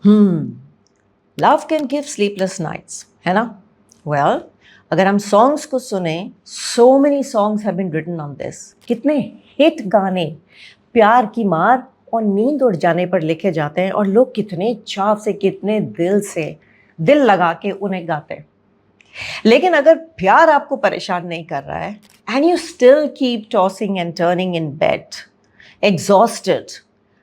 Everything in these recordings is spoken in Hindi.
Love can give sleepless nights, है ना? वेल, अगर हम सॉन्ग्स को सुने, so many songs have been written on this. कितने हिट गाने प्यार की मार और नींद उड़ जाने पर लिखे जाते हैं, और लोग कितने चाव से, कितने दिल से, दिल लगा के उन्हें गाते हैं। लेकिन अगर प्यार आपको परेशान नहीं कर रहा है, and you still keep tossing and turning in bed exhausted,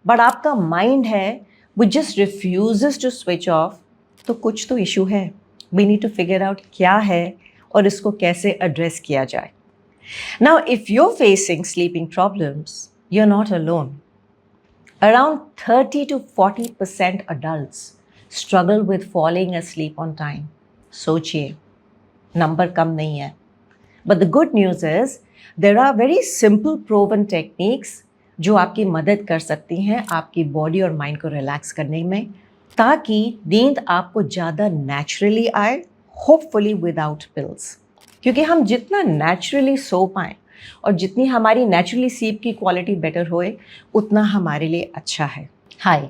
but आपका माइंड है वो just refuses to switch off, तो कुछ तो इशू है। We need to figure out क्या है और इसको कैसे एड्रेस किया जाए। Now if you are facing sleeping problems, you are not alone. Around 30 to 40% adults struggle with falling asleep on time. सोचिए, नंबर कम नहीं है। But the good news is there are very simple proven techniques जो आपकी मदद कर सकती हैं आपकी बॉडी और माइंड को रिलैक्स करने में, ताकि नींद आपको ज़्यादा नेचुरली आए, होपफुली विदाउट पिल्स। क्योंकि हम जितना नेचुरली सो पाएँ और जितनी हमारी नेचुरली स्लीप की क्वालिटी बेटर होए, उतना हमारे लिए अच्छा है। हाय,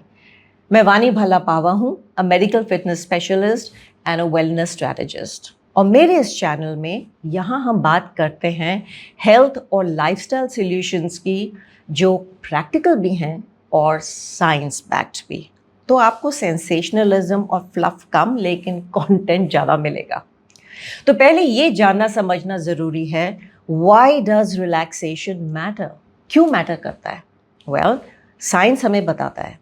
मैं वानी भल्ला पावा हूँ, a medical fitness specialist and a wellness strategist. और मेरे इस चैनल में यहाँ हम बात करते हैं हेल्थ और लाइफस्टाइल सॉल्यूशंस की, जो प्रैक्टिकल भी हैं और साइंस बैक्ड भी। तो आपको सेंसेशनलिज्म और फ्लफ कम, लेकिन कंटेंट ज़्यादा मिलेगा। तो पहले ये जानना समझना ज़रूरी है, वाई डज रिलैक्सेशन मैटर? क्यों मैटर करता है? वेल, साइंस हमें बताता है,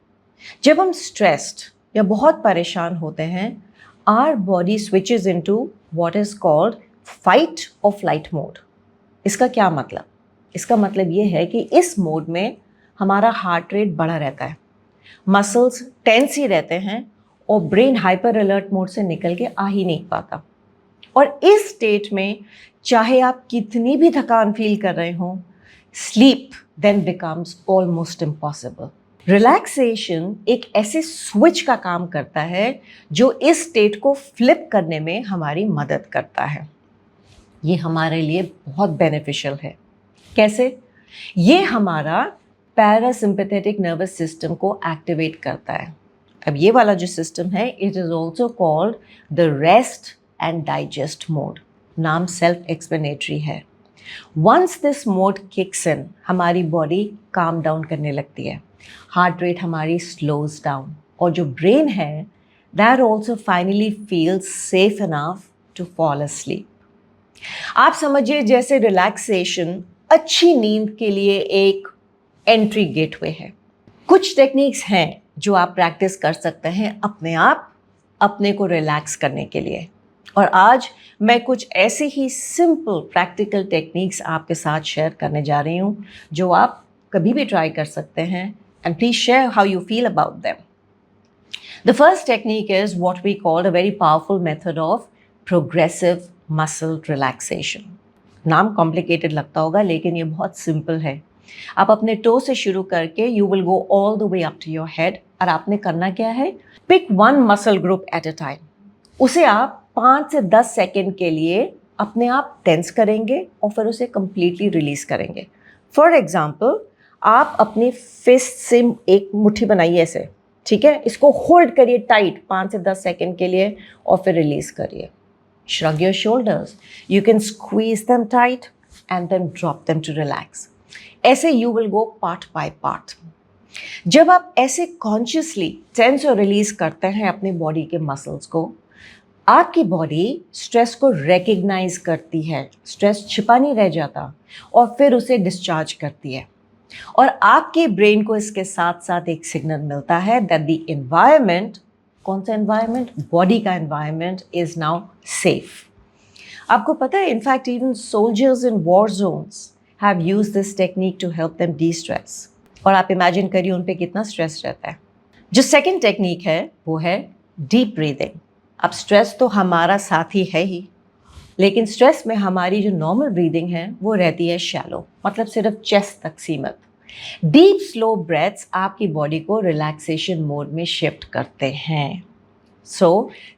जब हम स्ट्रेस्ड या बहुत परेशान होते हैं, our body switches into what is called fight और फ्लाइट मोड। इसका क्या मतलब? इसका मतलब ये है कि इस मोड में हमारा हार्ट रेट बढ़ा रहता है, मसल्स टेंस ही रहते हैं, और ब्रेन हाइपर अलर्ट मोड से निकल के आ ही नहीं पाता। और इस स्टेट में चाहे आप कितनी भी थकान फील कर रहे हो, sleep then becomes almost impossible. Relaxation एक ऐसे स्विच का काम करता है जो इस स्टेट को फ्लिप करने में हमारी मदद करता है। ये हमारे लिए बहुत बेनिफिशियल है। कैसे? ये हमारा पैरासिम्पैथेटिक नर्वस सिस्टम को एक्टिवेट करता है। अब ये वाला जो सिस्टम है, it is also called the rest and digest mode. नाम सेल्फ एक्सप्लेनेटरी है। Once this mode kicks in, हमारी बॉडी काम डाउन करने लगती है, हार्ट रेट हमारी स्लोज डाउन, और जो ब्रेन है that also finally feels safe enough to fall asleep. आप समझिए जैसे रिलैक्सेशन अच्छी नींद के लिए एक एंट्री गेटवे है। कुछ टेक्निक्स हैं जो आप प्रैक्टिस कर सकते हैं अपने आप अपने को रिलैक्स करने के लिए, और आज मैं कुछ ऐसे ही सिंपल प्रैक्टिकल टेक्निक्स आपके साथ शेयर करने जा रही हूँ, जो आप कभी भी ट्राई कर सकते हैं, and please share how you feel about them. The first technique is what we call a very powerful method of progressive muscle relaxation. नाम कॉम्प्लिकेटेड लगता होगा, लेकिन ये बहुत सिंपल है। आप अपने टो से शुरू करके you will go all the way up to your head, और आपने करना क्या है, pick one muscle group at a time. उसे आप 5 से 10 सेकेंड के लिए अपने आप टेंस करेंगे और फिर उसे कंप्लीटली रिलीज करेंगे। फॉर एग्जाम्पल, आप अपनी फिस्ट से एक मुट्ठी बनाइए ऐसे, ठीक है? इसको होल्ड करिए टाइट 5 से 10 सेकेंड के लिए, और फिर रिलीज करिए। Shrug your shoulders. You can squeeze them tight and then drop them to relax. ऐसे you will go part by part. जब आप ऐसे consciously tense और release करते हैं अपनी बॉडी के मसल्स को, आपकी बॉडी स्ट्रेस को recognize करती है, स्ट्रेस छिपा नहीं रह जाता, और फिर उसे डिस्चार्ज करती है। और आपके ब्रेन को इसके साथ साथ एक सिग्नल मिलता है दैट द एनवायरनमेंट, कौन सा एनवायरनमेंट? बॉडी का एनवायरनमेंट इज नाउ सेफ। आपको पता है, in fact even soldiers in war zones have used this technique to help them destress. और आप इमेजिन करिए उन पे कितना स्ट्रेस रहता है। जो सेकंड टेक्निक है वो है डीप ब्रीदिंग। अब स्ट्रेस तो हमारा साथी है ही, लेकिन स्ट्रेस में हमारी जो नॉर्मल ब्रीदिंग है वो रहती है शैलो, मतलब सिर्फ चेस्ट तक सीमित। डीप स्लो ब्रेथ्स आपकी बॉडी को रिलैक्सेशन मोड में शिफ्ट करते हैं। सो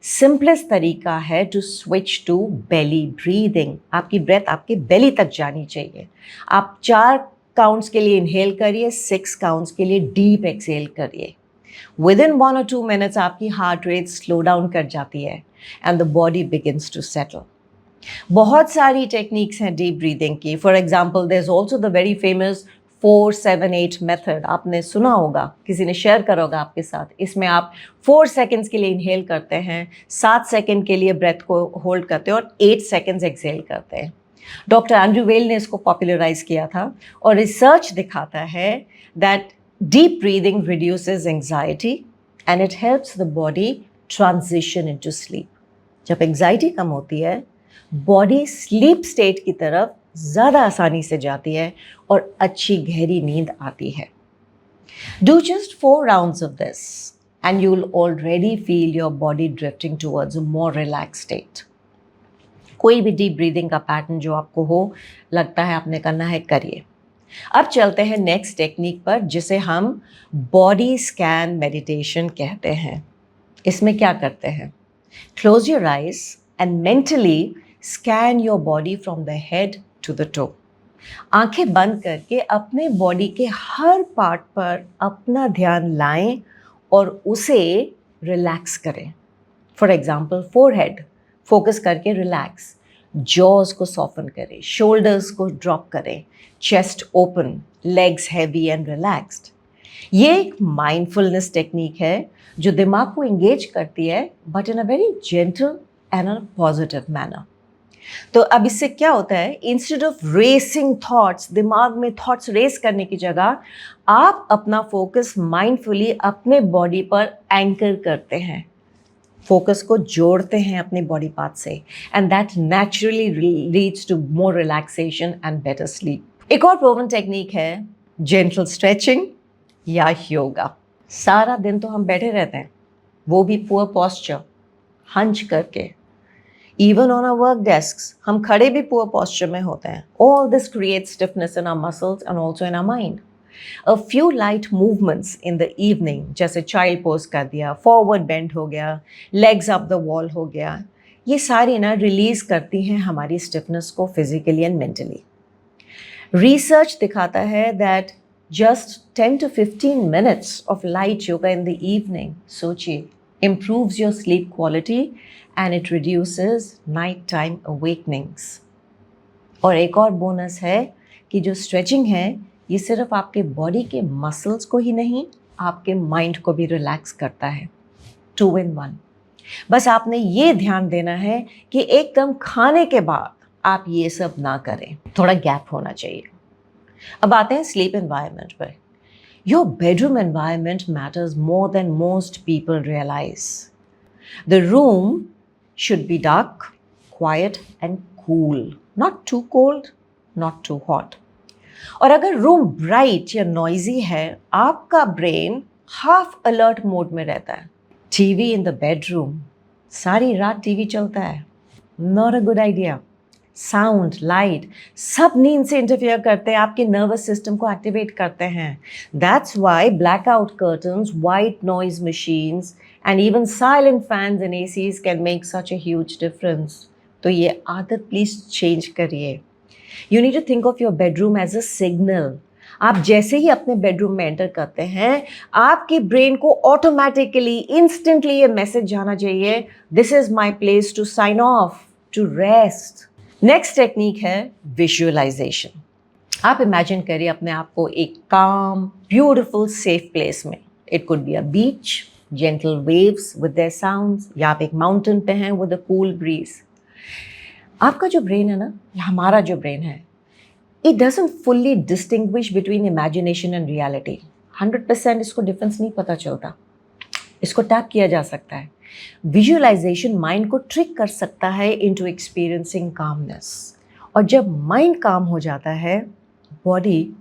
सिंपलेस्ट तरीका है to switch to belly breathing. आपकी ब्रेथ आपके बेली तक जानी चाहिए। आप 4 काउंट्स के लिए इनहेल करिए, 6 काउंट्स के लिए डीप एक्सहेल करिए। Within 1 or 2 minutes आपकी हार्ट रेट स्लो डाउन कर जाती है and the body begins to settle. बहुत सारी टेक्निक्स हैं डीप ब्रीदिंग की. For example there is also the very famous 4-7-8 method. आपने सुना होगा, किसी ने शेयर करा होगा आपके साथ. इसमें आप 4 सेकेंड्स के लिए इनहेल करते हैं, 7 सेकेंड के लिए ब्रेथ को होल्ड करते हैं और 8 सेकेंड्स एक्सहेल करते हैं. डॉक्टर एंड्रू वेल ने इसको पॉपुलराइज किया था और रिसर्च दिखाता है that deep breathing reduces anxiety and it helps the body transition into sleep. जब एंग्जाइटी कम होती है, बॉडी स्लीप स्टेट की तरफ ज़्यादा आसानी से जाती है और अच्छी गहरी नींद आती है. Do just 4 rounds of this and you will already feel your body drifting towards a more relax state. कोई भी डीप ब्रीदिंग का पैटर्न जो आपको हो लगता है आपने करना है, करिए. अब चलते हैं नेक्स्ट टेक्निक पर, जिसे हम बॉडी स्कैन मेडिटेशन कहते हैं. इसमें क्या करते हैं? Close your eyes and mentally scan your body from the head to the toe. आंखें बंद करके अपने बॉडी के हर पार्ट पर अपना ध्यान लाएं और उसे रिलैक्स करें. फॉर एग्जाम्पल फोरहेड फोकस करके रिलैक्स, जॉज को सॉफन करें, शोल्डर्स को ड्रॉप करें, chest open, legs heavy and relaxed. ये एक माइंडफुलनेस टेक्निक है जो दिमाग को एंगेज करती है, but in a very gentle and a positive manner. तो अब इससे क्या होता है, इंस्टेड ऑफ रेसिंग थॉट्स, दिमाग में थॉट्स रेस करने की जगह आप अपना फोकस माइंडफुली अपने बॉडी पर एंकर करते हैं, फोकस को जोड़ते हैं अपने बॉडी पार्ट से, and that naturally leads to more relaxation and better sleep. एक और प्रूवन टेक्निक है जेंटल स्ट्रेचिंग या योगा. सारा दिन तो हम बैठे रहते हैं, वो भी पुअर पोस्चर, हंच करके. Even on our work desks हम खड़े भी पुअर पोस्चर में होते हैं. All this creates stiffness in our muscles and also in our mind. A few light movements in the evening, जैसे चाइल्ड पोज कर दिया, फॉरवर्ड बेंड हो गया, लेग्स अप द वॉल हो गया, ये सारी ना रिलीज करती हैं हमारी स्टिफनेस को फिजिकली एंड मेंटली. रिसर्च दिखाता है that just 10 to 15 minutes of light yoga in the evening, सोचिए, improves your sleep quality and it reduces nighttime awakenings. और एक और बोनस है कि जो स्ट्रेचिंग है ये सिर्फ आपके बॉडी के मसल्स को ही नहीं, आपके माइंड को भी रिलैक्स करता है. 2 in 1. बस आपने ये ध्यान देना है कि एकदम खाने के बाद आप ये सब ना करें, थोड़ा गैप होना चाहिए. अब आते हैं स्लीप एनवायरनमेंट पर. Your bedroom environment matters more than most people realise. The room should be dark, quiet and cool, not too cold, not too hot. और अगर रूम ब्राइट या नॉइजी है, आपका ब्रेन हाफ अलर्ट मोड में रहता है. टीवी इन द बेडरूम, सारी रात टीवी चलता है, not a good idea. Sound, light सब नींद से इंटरफेयर करते हैं, आपके नर्वस सिस्टम को एक्टिवेट करते हैं. That's why blackout curtains, white noise machines and even silent fans and ACs can make such a huge difference. तो ये आदत प्लीज चेंज करिए. You need to think of your bedroom as a signal. आप जैसे ही अपने बेडरूम में एंटर करते हैं, आपके ब्रेन को ऑटोमेटिकली इंस्टेंटली ये मैसेज जाना चाहिए, this is my place to sign off, to rest. Next technique है विजुअलाइजेशन. आप इमेजिन करिए अपने आप को एक काम, ब्यूटिफुल, सेफ प्लेस में. It could be a beach, gentle waves with their sounds, या आप एक माउंटेन पे हैं विद अ कूल ब्रीज. आपका जो ब्रेन है ना, या हमारा जो ब्रेन है, it doesn't fully distinguish between imagination and reality. 100% इसको डिफरेंस नहीं पता चलता. इसको टैप किया जा सकता है. विजुअलाइजेशन माइंड को ट्रिक कर सकता है इनटू एक्सपीरियंसिंग कामनेस. और जब माइंड काम हो जाता है, बॉडी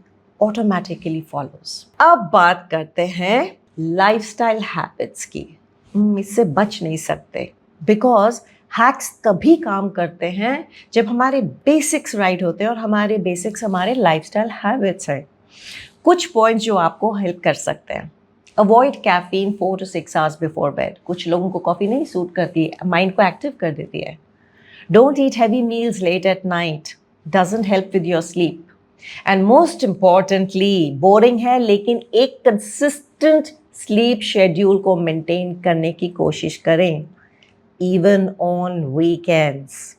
ऑटोमेटिकली फॉलोज. अब बात करते हैं लाइफस्टाइल हैबिट्स की. इससे बच नहीं सकते, बिकॉज हैक्स तभी काम करते हैं जब हमारे बेसिक्स राइट होते हैं, और हमारे बेसिक्स हमारे लाइफस्टाइल हैबिट्स हैं. कुछ पॉइंट्स जो आपको हेल्प कर सकते हैं. Avoid caffeine 4 to 6 hours before bed. कुछ लोगों को कॉफ़ी नहीं सूट करती, माइंड को एक्टिव कर देती है. Don't eat heavy meals late at night, doesn't help with your sleep. And most importantly, boring है लेकिन एक कंसिस्टेंट स्लीप शेड्यूल को मेंटेन करने की कोशिश करें, इवन ऑन वीकेंड्स।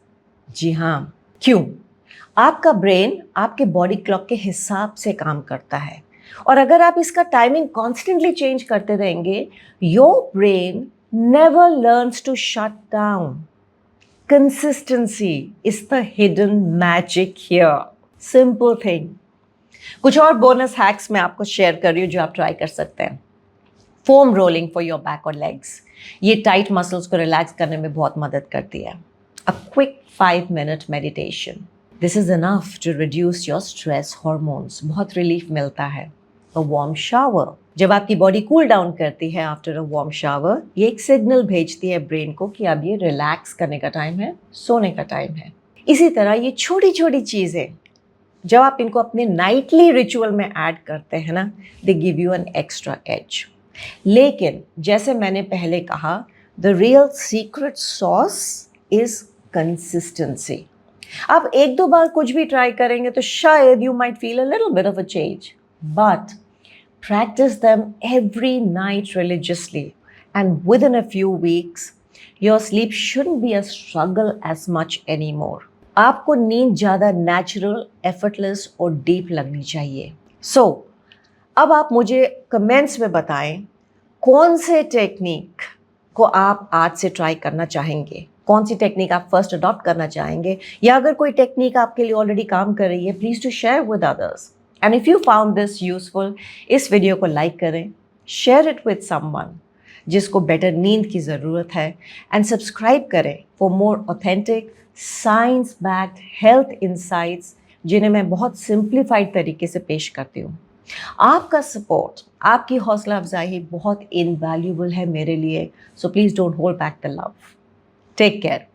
जी हाँ, क्यों? आपका ब्रेन आपके बॉडी क्लॉक के हिसाब से काम करता है, और अगर आप इसका टाइमिंग कॉन्स्टेंटली चेंज करते रहेंगे, your brain never learns to shut down. Consistency is the hidden magic here. Simple thing. कुछ और बोनस हैक्स मैं आपको शेयर कर रही हूँ जो आप ट्राई कर सकते हैं। Foam rolling for your back और लेग्स, ये टाइट मसल्स को रिलैक्स करने में बहुत मदद करती है। A quick 5 minute meditation, this is enough to reduce your stress hormones, बहुत रिलीफ मिलता है। अ वार्म शावर, जब आपकी बॉडी कूल डाउन करती है आफ्टर अ वार्म शावर, ये एक सिग्नल भेजती है ब्रेन को कि अब ये रिलैक्स करने का टाइम है, सोने का टाइम है। इसी तरह ये छोटी छोटी चीज़ें जब आप इनको अपने नाइटली रिचुअल में ऐड करते हैं ना, they give you an extra edge. लेकिन जैसे मैंने पहले कहा, the real secret sauce is consistency. आप एक दो बार कुछ भी ट्राई करेंगे तो शायद you might feel a little bit of a change, but practice them every night religiously, and within a few weeks your sleep shouldn't be a struggle as much anymore. आपको नींद ज़्यादा नेचुरल, एफर्टलेस और डीप लगनी चाहिए। सो अब आप मुझे कमेंट्स में बताएं कौन से टेक्निक को आप आज से ट्राई करना चाहेंगे, कौन सी टेक्निक आप फर्स्ट अडॉप्ट करना चाहेंगे, या अगर कोई टेक्निक आपके लिए ऑलरेडी काम कर रही है, please to share with others. And if you found this useful, इस वीडियो को लाइक करें, शेयर इट विद समवन जिसको बेटर नींद की ज़रूरत है, एंड सब्सक्राइब करें for more authentic science backed health insights जिन्हें मैं बहुत सिंप्लीफाइड तरीके से पेश करती हूँ। आपका सपोर्ट, आपकी हौसला अफजाई बहुत इनवैल्यूएबल है मेरे लिए, so please don't hold back the love. Take care.